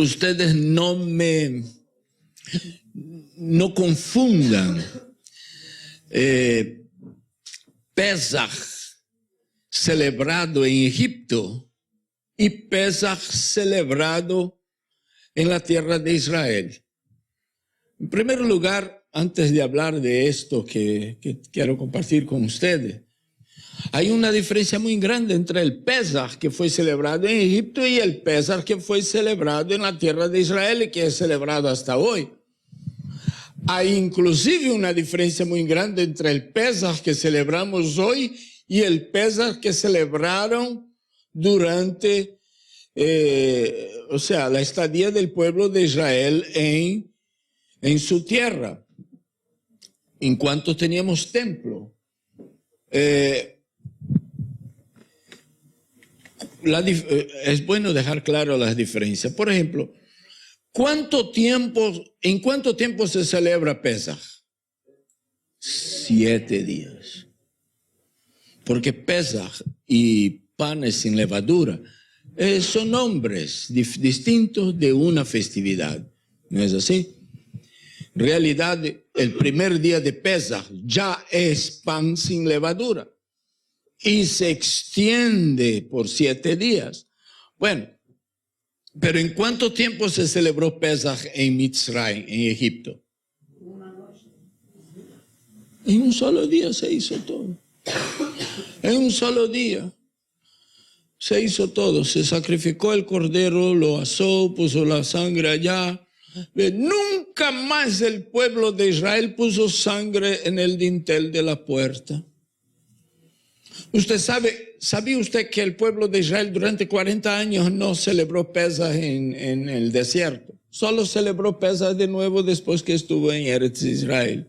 ustedes no confundan Pesach celebrado en Egipto y Pesach celebrado en la tierra de Israel. En primer lugar, antes de hablar de esto que quiero compartir con ustedes, hay una diferencia muy grande entre el Pesach que fue celebrado en Egipto y el Pesach que fue celebrado en la tierra de Israel y que es celebrado hasta hoy. Hay inclusive una diferencia muy grande entre el Pesach que celebramos hoy y el Pesach que celebraron durante la estadía del pueblo de Israel en su tierra, en cuanto teníamos templo. Es bueno dejar claro las diferencias. Por ejemplo, ¿en cuánto tiempo se celebra Pesach? 7 días. Porque Pesach y panes sin levadura son nombres distintos de una festividad. ¿No es así? En realidad, el primer día de Pesach ya es pan sin levadura y se extiende por 7 días. Bueno, pero ¿en cuánto tiempo se celebró Pesach en Mitzrayim, en Egipto? En un solo día se hizo todo. En un solo día se hizo todo. Se sacrificó el cordero, lo asó, puso la sangre allá. Nunca más el pueblo de Israel puso sangre en el dintel de la puerta. ¿Sabía usted que el pueblo de Israel durante 40 años no celebró Pesach en el desierto? Solo celebró Pesach de nuevo después que estuvo en Eretz Israel.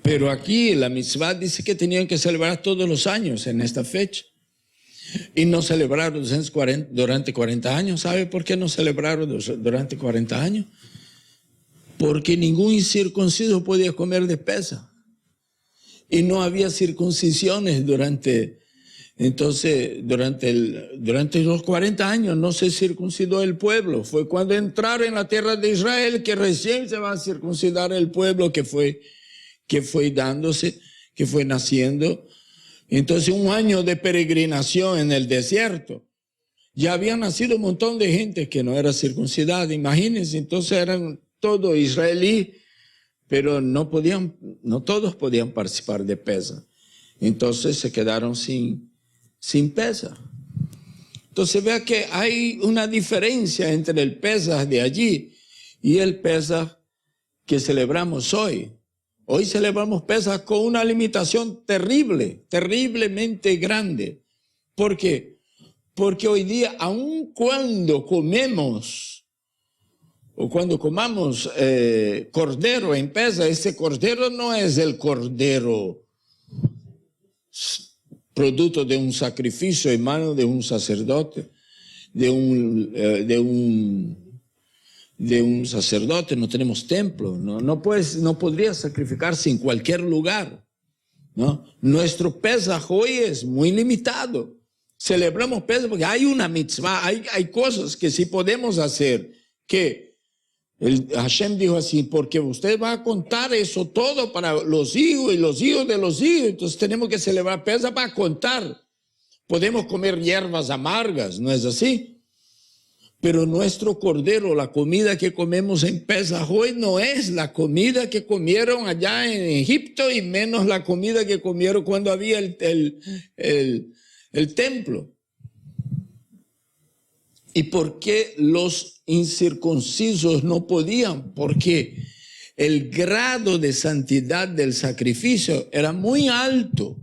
Pero aquí la mitzvah dice que tenían que celebrar todos los años en esta fecha. Y no celebraron durante 40 años. ¿Sabe por qué no celebraron durante 40 años? Porque ningún incircunciso podía comer de Pesach. Y no había circuncisiones durante los 40 años no se circuncidó el pueblo. Fue cuando entraron en la tierra de Israel que recién se va a circuncidar el pueblo que fue dándose, que fue naciendo. Entonces, un año de peregrinación en el desierto. Ya había nacido un montón de gente que no era circuncidada. Imagínense, entonces eran todos israelíes, pero no todos podían participar de Pesach. Entonces se quedaron sin Pesach. Entonces vea que hay una diferencia entre el Pesach de allí y el Pesach que celebramos hoy. Hoy celebramos Pesach con una limitación terriblemente grande. ¿Por qué? Porque hoy día, aun cuando comamos o cuando comamos cordero en Pesach, ese cordero no es el cordero producto de un sacrificio en mano de un sacerdote, de un sacerdote. No tenemos templo, no podría sacrificarse en cualquier lugar, ¿no? Nuestro Pesach hoy es muy limitado. Celebramos Pesach porque hay una mitzvah, hay cosas que sí podemos hacer, que Hashem dijo así, porque usted va a contar eso todo para los hijos y los hijos de los hijos. Entonces tenemos que celebrar Pesach para contar. Podemos comer hierbas amargas, ¿no es así? Pero nuestro cordero, la comida que comemos en Pesach hoy no es la comida que comieron allá en Egipto y menos la comida que comieron cuando había el templo. ¿Y por qué los incircuncisos no podían? Porque el grado de santidad del sacrificio era muy alto.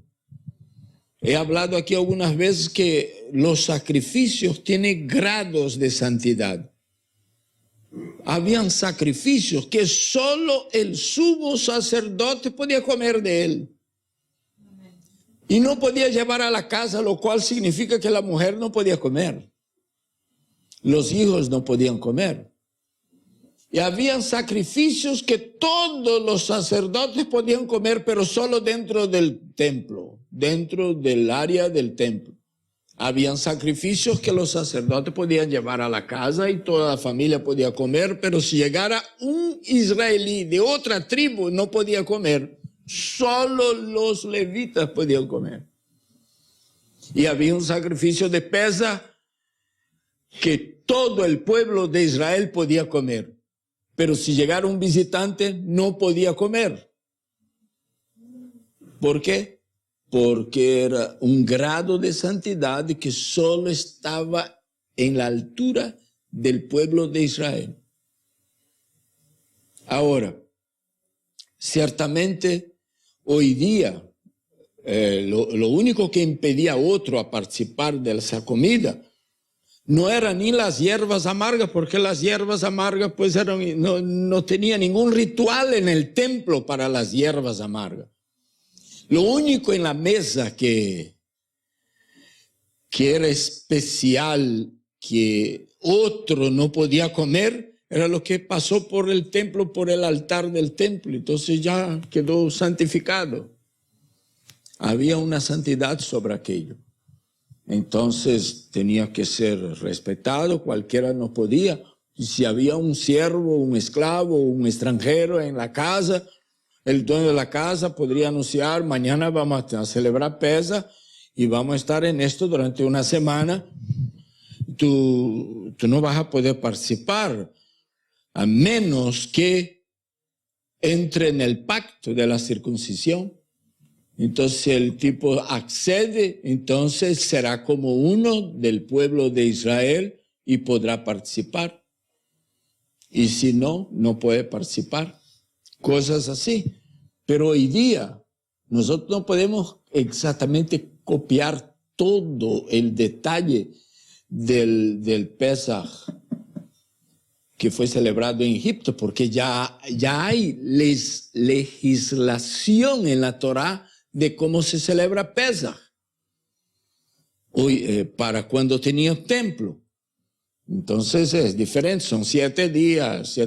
He hablado aquí algunas veces que los sacrificios tienen grados de santidad. Habían sacrificios que solo el sumo sacerdote podía comer de él. Y no podía llevar a la casa, lo cual significa que la mujer no podía comer. Los hijos no podían comer. Y habían sacrificios que todos los sacerdotes podían comer, pero solo dentro del templo, dentro del área del templo. Habían sacrificios que los sacerdotes podían llevar a la casa y toda la familia podía comer, pero si llegara un israelí de otra tribu no podía comer. Solo los levitas podían comer. Y había un sacrificio de Pesaj que todo el pueblo de Israel podía comer. Pero si llegara un visitante no podía comer. ¿Por qué? Porque era un grado de santidad que solo estaba en la altura del pueblo de Israel. Ahora, ciertamente, hoy día, lo único que impedía a otro a participar de esa comida no eran ni las hierbas amargas, porque las hierbas amargas pues no tenía ningún ritual en el templo para las hierbas amargas. Lo único en la mesa que era especial, que otro no podía comer, era lo que pasó por el templo, por el altar del templo. Entonces ya quedó santificado. Había una santidad sobre aquello. Entonces tenía que ser respetado, cualquiera no podía. Y si había un siervo, un esclavo, un extranjero en la casa, el dueño de la casa podría anunciar: mañana vamos a celebrar Pesaj y vamos a estar en esto durante una semana. Tú no vas a poder participar a menos que entre en el pacto de la circuncisión. Entonces, si el tipo accede, entonces será como uno del pueblo de Israel y podrá participar. Y si no, no puede participar. Cosas así. Pero hoy día nosotros no podemos exactamente copiar todo el detalle del Pesaj que fue celebrado en Egipto, porque ya hay legislación en la Torá de cómo se celebra Pesaj. Hoy, para cuando tenía templo. Entonces es diferente, son 7 días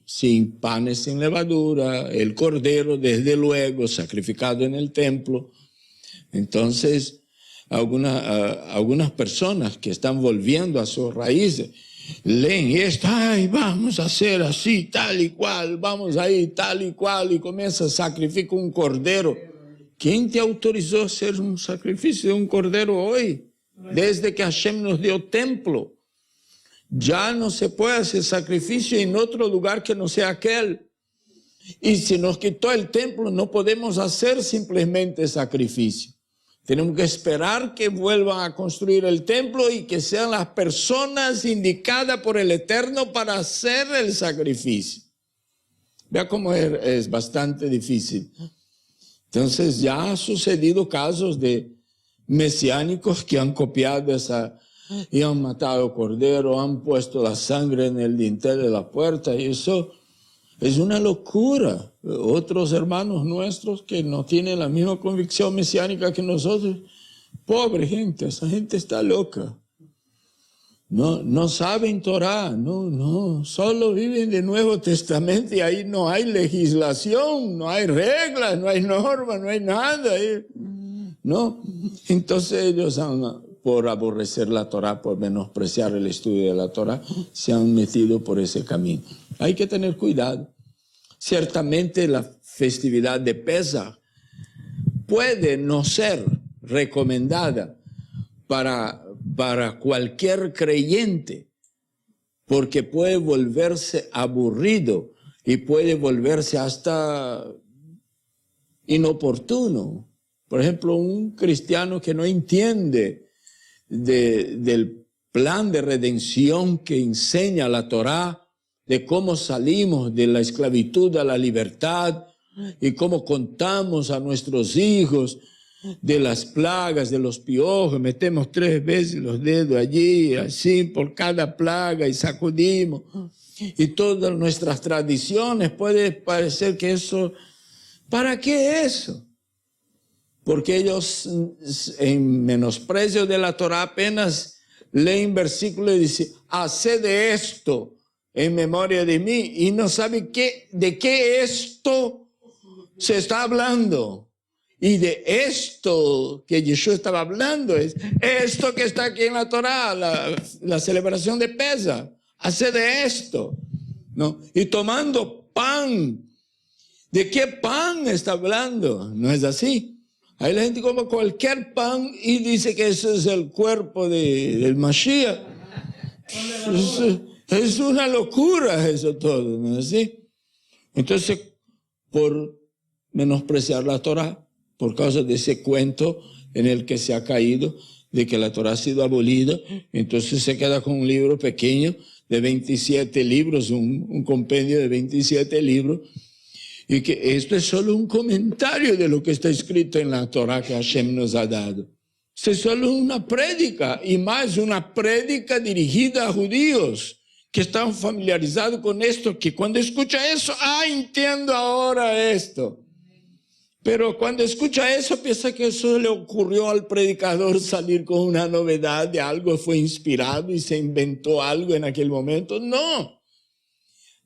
sin panes, sin levadura, el cordero desde luego sacrificado en el templo. Entonces algunas personas que están volviendo a sus raíces leen esto: ay, vamos a hacer así, tal y cual, vamos ahí, tal y cual, y comienza a sacrificar un cordero. ¿Quién te autorizó a hacer un sacrificio de un cordero hoy? Desde que Hashem nos dio templo. Ya no se puede hacer sacrificio en otro lugar que no sea aquel. Y si nos quitó el templo, no podemos hacer simplemente sacrificio. Tenemos que esperar que vuelvan a construir el templo y que sean las personas indicadas por el Eterno para hacer el sacrificio. Vea cómo es bastante difícil. Entonces ya ha sucedido casos de mesiánicos que han copiado esa y han matado cordero, han puesto la sangre en el dintel de la puerta, y eso es una locura. Otros hermanos nuestros que no tienen la misma convicción mesiánica que nosotros, pobre gente, esa gente está loca. No saben Torah, no, solo viven de Nuevo Testamento y ahí no hay legislación, no hay reglas, no hay normas, no hay nada. ¿No? Entonces ellos por aborrecer la Torah, por menospreciar el estudio de la Torah, se han metido por ese camino. Hay que tener cuidado. Ciertamente la festividad de Pesaj puede no ser recomendada para cualquier creyente, porque puede volverse aburrido y puede volverse hasta inoportuno. Por ejemplo, un cristiano que no entiende del plan de redención que enseña la Torá, de cómo salimos de la esclavitud a la libertad y cómo contamos a nuestros hijos de las plagas, de los piojos, metemos 3 veces los dedos allí, así por cada plaga y sacudimos. Y todas nuestras tradiciones, puede parecer que eso, ¿para qué eso? Porque ellos en menosprecio de la Torá apenas leen versículos y dicen: haced de esto en memoria de mí, y no saben de qué esto se está hablando. Y de esto que Yeshua estaba hablando es esto que está aquí en la Torá, la celebración de Pesa. Hace de esto, ¿no? Y tomando pan. ¿De qué pan está hablando? No es así. Ahí la gente come cualquier pan y dice que ese es el cuerpo del Mashiach. Es una locura eso todo, ¿no es así? Entonces, por menospreciar la Torá, por causa de ese cuento en el que se ha caído, de que la Torá ha sido abolida, entonces se queda con un libro pequeño de 27 libros, un compendio de 27 libros, y que esto es solo un comentario de lo que está escrito en la Torá que Hashem nos ha dado. Esto es solo una prédica, y más una prédica dirigida a judíos que están familiarizados con esto, que cuando escucha eso, entiendo ahora esto. Pero cuando escucha eso, piensa que eso le ocurrió al predicador salir con una novedad de algo, fue inspirado y se inventó algo en aquel momento. No.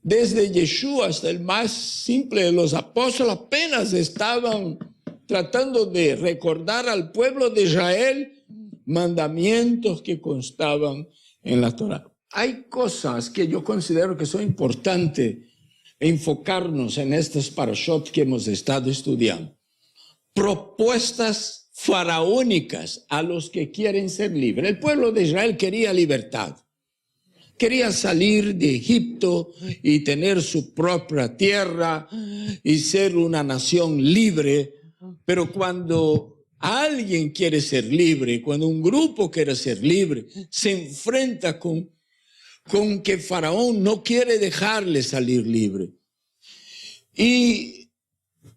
Desde Yeshua hasta el más simple de los apóstoles apenas estaban tratando de recordar al pueblo de Israel mandamientos que constaban en la Torá. Hay cosas que yo considero que son importantes enfocarnos en estas parashot que hemos estado estudiando. Propuestas faraónicas a los que quieren ser libres. El pueblo de Israel quería libertad. Quería salir de Egipto y tener su propia tierra y ser una nación libre. Pero cuando alguien quiere ser libre, cuando un grupo quiere ser libre, se enfrenta con que Faraón no quiere dejarle salir libre. Y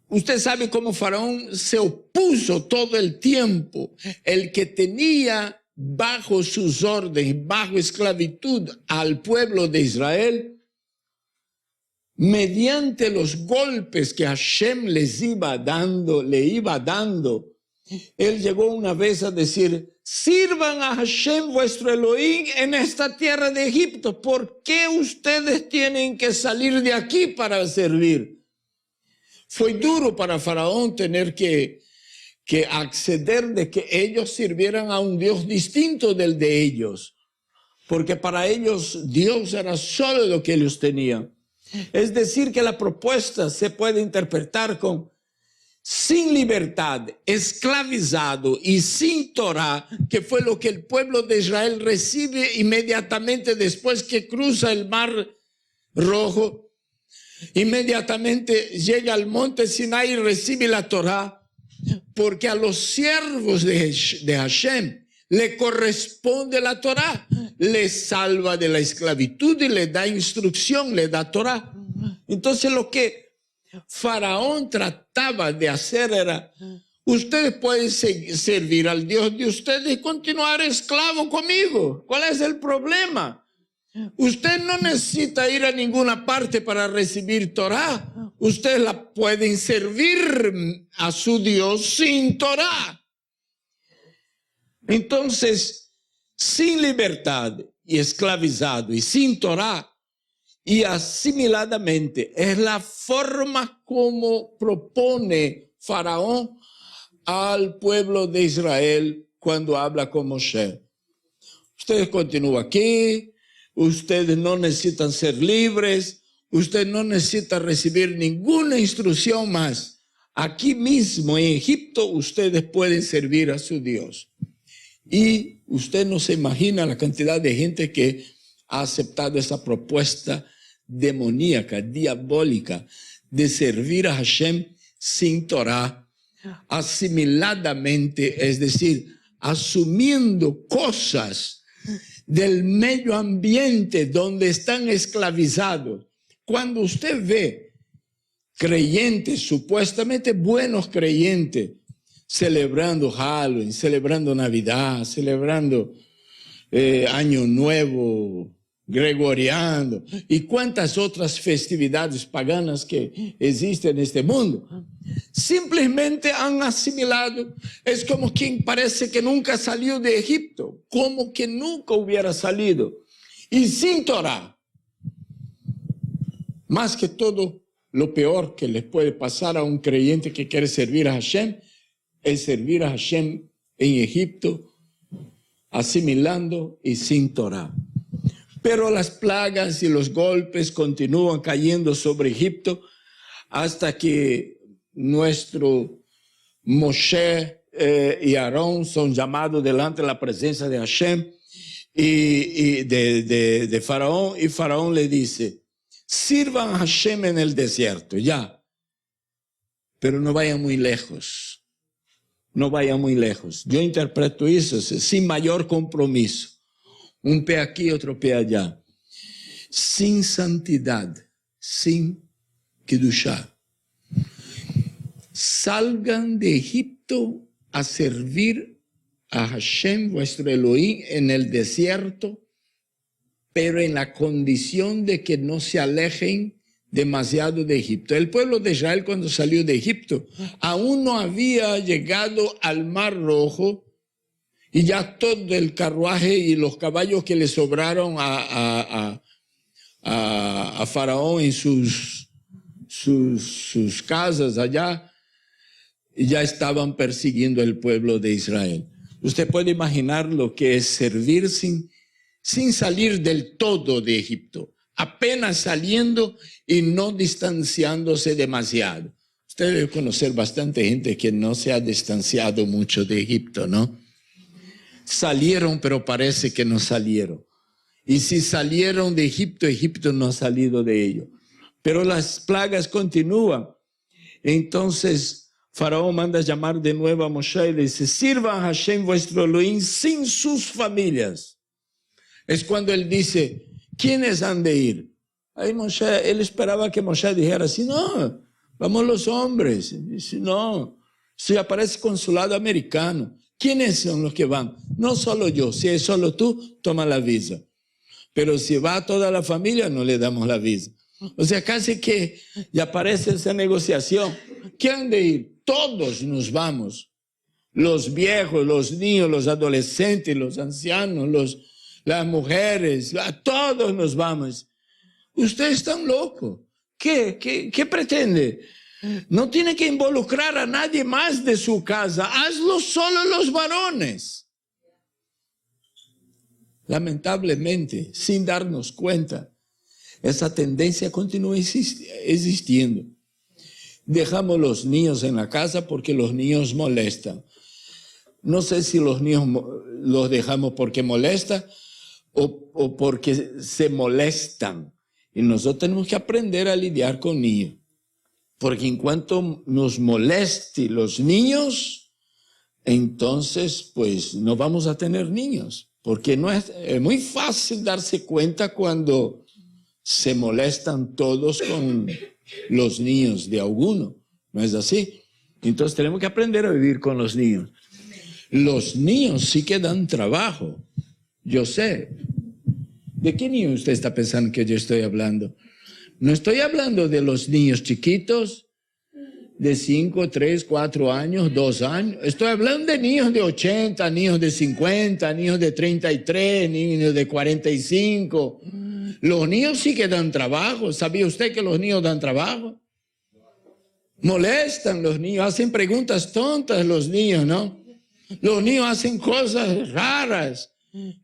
usted sabe cómo Faraón se opuso todo el tiempo. El que tenía bajo sus órdenes, bajo esclavitud al pueblo de Israel, mediante los golpes que Hashem le iba dando, él llegó una vez a decir: sirvan a Hashem vuestro Elohim en esta tierra de Egipto. ¿Por qué ustedes tienen que salir de aquí para servir? Fue duro para Faraón tener que acceder de que ellos sirvieran a un Dios distinto del de ellos, porque para ellos Dios era solo lo que ellos tenían. Es decir, que la propuesta se puede interpretar con: sin libertad, esclavizado y sin Torah, que fue lo que el pueblo de Israel recibe inmediatamente después que cruza el Mar Rojo. Inmediatamente llega al monte Sinai y recibe la Torah, porque a los siervos de Hashem le corresponde la Torah. Le salva de la esclavitud y le da instrucción, le da Torah. Entonces lo que Faraón trataba de hacer era: ustedes pueden servir al Dios de ustedes y continuar esclavo conmigo. ¿Cuál es el problema? Usted no necesita ir a ninguna parte para recibir Torah. Ustedes la pueden servir a su Dios sin Torah. Entonces, sin libertad y esclavizado y sin Torah y asimiladamente, es la forma como propone Faraón al pueblo de Israel cuando habla con Moshe. Ustedes continúan aquí. Ustedes no necesitan ser libres, ustedes no necesitan recibir ninguna instrucción más. Aquí mismo en Egipto ustedes pueden servir a su Dios. Y usted no se imagina la cantidad de gente que ha aceptado esa propuesta demoníaca, diabólica, de servir a Hashem sin Torah, asimiladamente, es decir, asumiendo cosas del medio ambiente donde están esclavizados. Cuando usted ve creyentes, supuestamente buenos creyentes, celebrando Halloween, celebrando Navidad, celebrando Año Nuevo, gregoriano y cuántas otras festividades paganas que existen en este mundo, simplemente han asimilado. Es como quien parece que nunca salió de Egipto, como que nunca hubiera salido, y sin Torah. Más que todo, lo peor que le puede pasar a un creyente que quiere servir a Hashem es servir a Hashem en Egipto, asimilando y sin Torah. Pero las plagas y los golpes continúan cayendo sobre Egipto hasta que nuestro Moshe y Aarón son llamados delante de la presencia de Hashem y de Faraón, y Faraón le dice: sirvan a Hashem en el desierto, ya, pero no vayan muy lejos, no vayan muy lejos. Yo interpreto eso sin mayor compromiso, un pie aquí, otro pie allá, sin santidad, sin Kedushá. Salgan de Egipto a servir a Hashem, vuestro Elohim, en el desierto, pero en la condición de que no se alejen demasiado de Egipto. El pueblo de Israel, cuando salió de Egipto, aún no había llegado al Mar Rojo, y ya todo el carruaje y los caballos que le sobraron a Faraón en sus casas allá, ya estaban persiguiendo el pueblo de Israel. Usted puede imaginar lo que es servir sin salir del todo de Egipto, apenas saliendo y no distanciándose demasiado. Usted debe conocer bastante gente que no se ha distanciado mucho de Egipto, ¿no? Salieron, pero parece que no salieron. Y si salieron de Egipto, Egipto no ha salido de ellos. Pero las plagas continúan. Entonces Faraón manda llamar de nuevo a Moshe y le dice: sirvan a Hashem vuestro Elohim sin sus familias. Es cuando él dice: ¿quiénes han de ir? Ahí Moshe, él esperaba que Moshe dijera así: no, vamos los hombres. Dice: no, si aparece consulado americano. ¿Quiénes son los que van? No solo yo, si es solo tú, toma la visa. Pero si va toda la familia, no le damos la visa. O sea, casi que ya aparece esa negociación. ¿Quién han de ir? Todos nos vamos. Los viejos, los niños, los adolescentes, los ancianos, las mujeres, a todos nos vamos. Usted es tan loco. ¿Qué pretende? No tiene que involucrar a nadie más de su casa. Hazlo solo los varones. Lamentablemente, sin darnos cuenta, esa tendencia continúa existiendo. Dejamos los niños en la casa porque los niños molestan. No sé si los niños los dejamos porque molestan o porque se molestan. Y nosotros tenemos que aprender a lidiar con niños. Porque en cuanto nos moleste los niños, entonces pues no vamos a tener niños. Porque es muy fácil darse cuenta cuando se molestan todos con los niños de alguno. ¿No es así? Entonces tenemos que aprender a vivir con los niños. Los niños sí que dan trabajo. Yo sé. ¿De qué niño usted está pensando que yo estoy hablando? No estoy hablando de los niños chiquitos de 5, 3, 4 años, 2 años. Estoy hablando de niños de 80, niños de 50, niños de 33, niños de 45. Los niños sí que dan trabajo. ¿Sabía usted que los niños dan trabajo? Molestan los niños, hacen preguntas tontas los niños, ¿no? Los niños hacen cosas raras.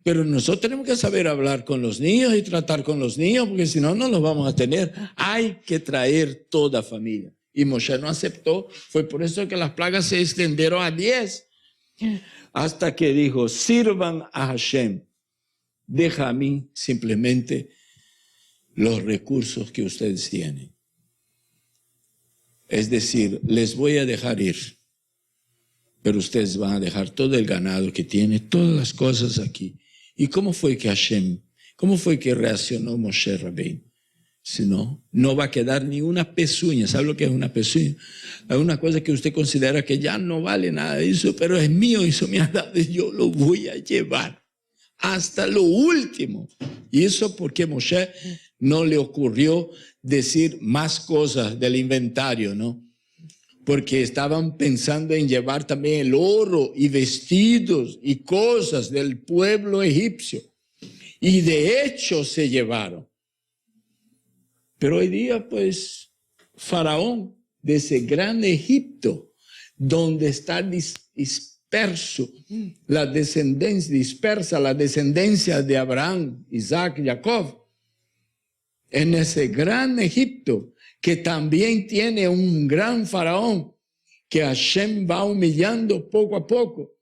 Pero nosotros tenemos que saber hablar con los niños y tratar con los niños, porque si no, no los vamos a tener. Hay que traer toda familia. Y Moshe no aceptó. Fue por eso que las plagas se extendieron a 10. Hasta que dijo: sirvan a Hashem. Deja a mí simplemente los recursos que ustedes tienen. Es decir, les voy a dejar ir. Pero ustedes van a dejar todo el ganado que tiene, todas las cosas aquí. ¿Y cómo fue que reaccionó Moshe Rabbeinu? Si no, no va a quedar ni una pezuña. ¿Sabe lo que es una pezuña? Es una cosa que usted considera que ya no vale nada de eso, pero es mío, eso me ha dado y yo lo voy a llevar hasta lo último. Y eso porque Moshe no le ocurrió decir más cosas del inventario, ¿no? Porque estaban pensando en llevar también el oro y vestidos y cosas del pueblo egipcio. Y de hecho se llevaron. Pero hoy día, pues, Faraón de ese gran Egipto donde está dispersa la descendencia de Abraham, Isaac, Jacob, en ese gran Egipto, que también tiene un gran faraón, que Hashem va humillando poco a poco.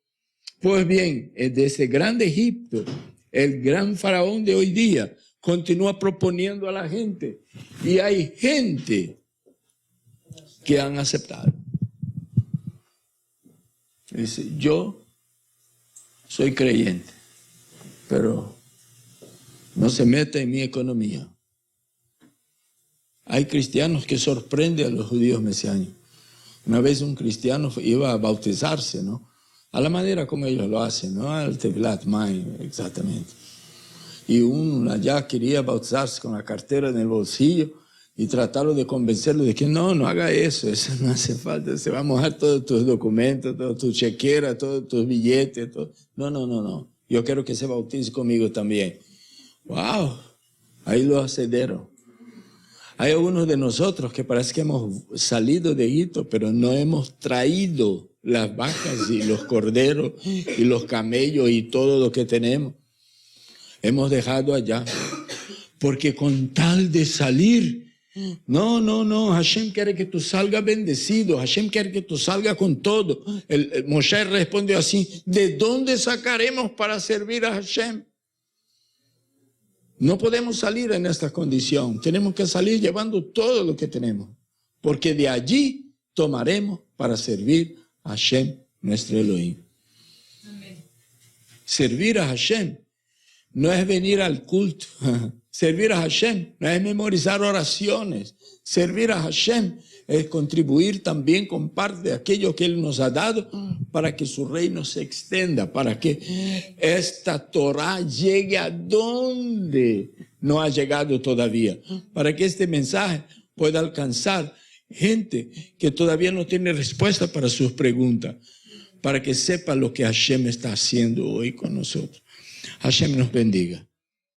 Pues bien, de ese gran Egipto, el gran faraón de hoy día continúa proponiendo a la gente. Y hay gente que han aceptado. Dice, yo soy creyente, pero no se meta en mi economía. Hay cristianos que sorprenden a los judíos mesiánicos. Una vez un cristiano iba a bautizarse, ¿no? A la manera como ellos lo hacen, ¿no? Al Tevlat Mayim, exactamente. Y uno allá quería bautizarse con la cartera en el bolsillo y trataron de convencerlo de que no haga eso no hace falta, se va a mojar todos tus documentos, toda tu chequera, todos tus billetes, todo. No, yo quiero que se bautice conmigo también. ¡Wow! Ahí lo accedieron. Hay algunos de nosotros que parece que hemos salido de Egipto, pero no hemos traído las vacas y los corderos y los camellos y todo lo que tenemos. Hemos dejado allá. Porque con tal de salir, no, Hashem quiere que tú salgas bendecido, Hashem quiere que tú salgas con todo. Moshe respondió así, ¿de dónde sacaremos para servir a Hashem? No podemos salir en esta condición, tenemos que salir llevando todo lo que tenemos, porque de allí tomaremos para servir a Hashem, nuestro Elohim. Amén. Servir a Hashem no es venir al culto, servir a Hashem no es memorizar oraciones, servir a Hashem es contribuir también con parte de aquello que Él nos ha dado para que su reino se extenda, para que esta Torah llegue a donde no ha llegado todavía, para que este mensaje pueda alcanzar gente que todavía no tiene respuesta para sus preguntas, para que sepa lo que Hashem está haciendo hoy con nosotros. Hashem nos bendiga.